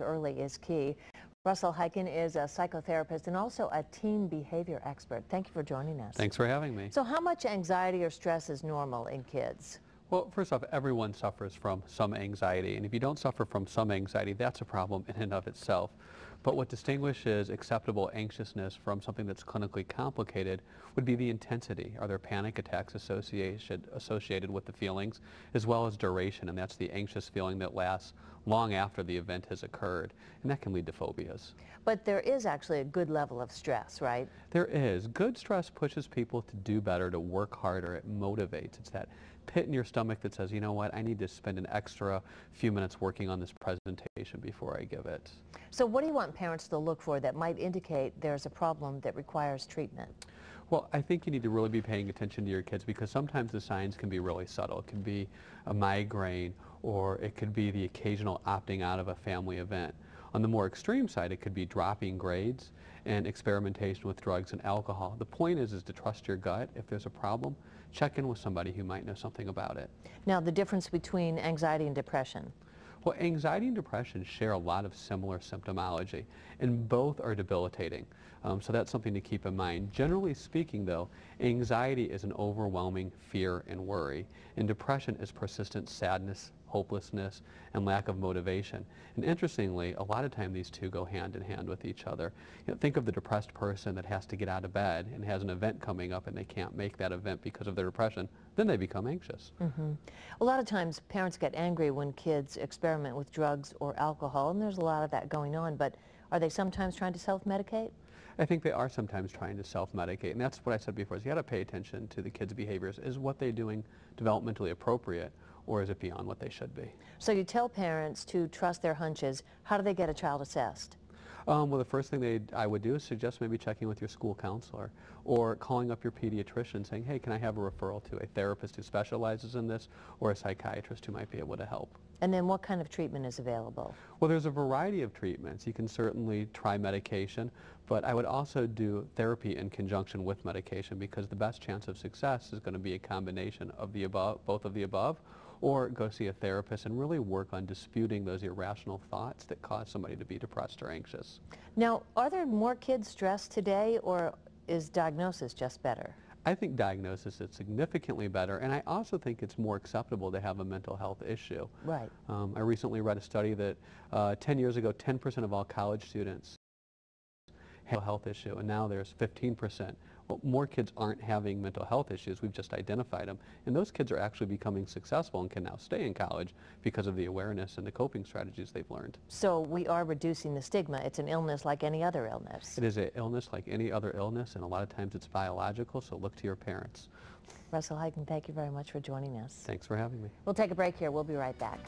early is key. Russell Hyken is a psychotherapist and also a teen behavior expert. Thank you for joining us. Thanks for having me. So how much anxiety or stress is normal in kids? Well, first off, everyone suffers from some anxiety, and if you don't suffer from some anxiety, that's a problem in and of itself. But what distinguishes acceptable anxiousness from something that's clinically complicated would be the intensity. Are there panic attacks associated with the feelings, as well as duration, and that's the anxious feeling that lasts long after the event has occurred, and that can lead to phobias. But there is actually a good level of stress, right? There is. Good stress pushes people to do better, to work harder. It motivates. It's that pit in your stomach that says, you know what, I need to spend an extra few minutes working on this presentation before I give it. So what do you want parents to look for that might indicate there's a problem that requires treatment? Well, I think you need to really be paying attention to your kids because sometimes the signs can be really subtle. It can be a migraine, or it could be the occasional opting out of a family event. On the more extreme side, it could be dropping grades and experimentation with drugs and alcohol. The point is to trust your gut. If there's a problem, check in with somebody who might know something about it. Now, the difference between anxiety and depression. Well, anxiety and depression share a lot of similar symptomology, and both are debilitating. So that's something to keep in mind. Generally speaking, though, anxiety is an overwhelming fear and worry, and depression is persistent sadness, hopelessness, and lack of motivation. And interestingly, a lot of time these two go hand in hand with each other. You know, think of the depressed person that has to get out of bed and has an event coming up and they can't make that event because of their depression. Then they become anxious. A lot of times parents get angry when kids experiment with drugs or alcohol, and there's a lot of that going on, but are they sometimes trying to self-medicate? I think they are sometimes trying to self-medicate, and that's what I said before, is you got to pay attention to the kids' behaviors. Is what they're doing developmentally appropriate, or is it beyond what they should be? So you tell parents to trust their hunches. How do they get a child assessed? Well, the first thing I would do is suggest maybe checking with your school counselor or calling up your pediatrician saying, hey, can I have a referral to a therapist who specializes in this or a psychiatrist who might be able to help? And then what kind of treatment is available? Well, there's a variety of treatments. You can certainly try medication, but I would also do therapy in conjunction with medication because the best chance of success is going to be a combination of the above, both of the above, or go see a therapist and really work on disputing those irrational thoughts that cause somebody to be depressed or anxious. Now, are there more kids stressed today, or is diagnosis just better? I think diagnosis is significantly better, and I also think it's more acceptable to have a mental health issue. Right. I recently read a study that 10 years ago, 10% of all college students had a mental health issue, and now there's 15%. Well, more kids aren't having mental health issues. We've just identified them. And those kids are actually becoming successful and can now stay in college because of the awareness and the coping strategies they've learned. So we are reducing the stigma. It's an illness like any other illness. It is an illness like any other illness, and a lot of times it's biological, so look to your parents. Russell Hyken, thank you very much for joining us. Thanks for having me. We'll take a break here. We'll be right back.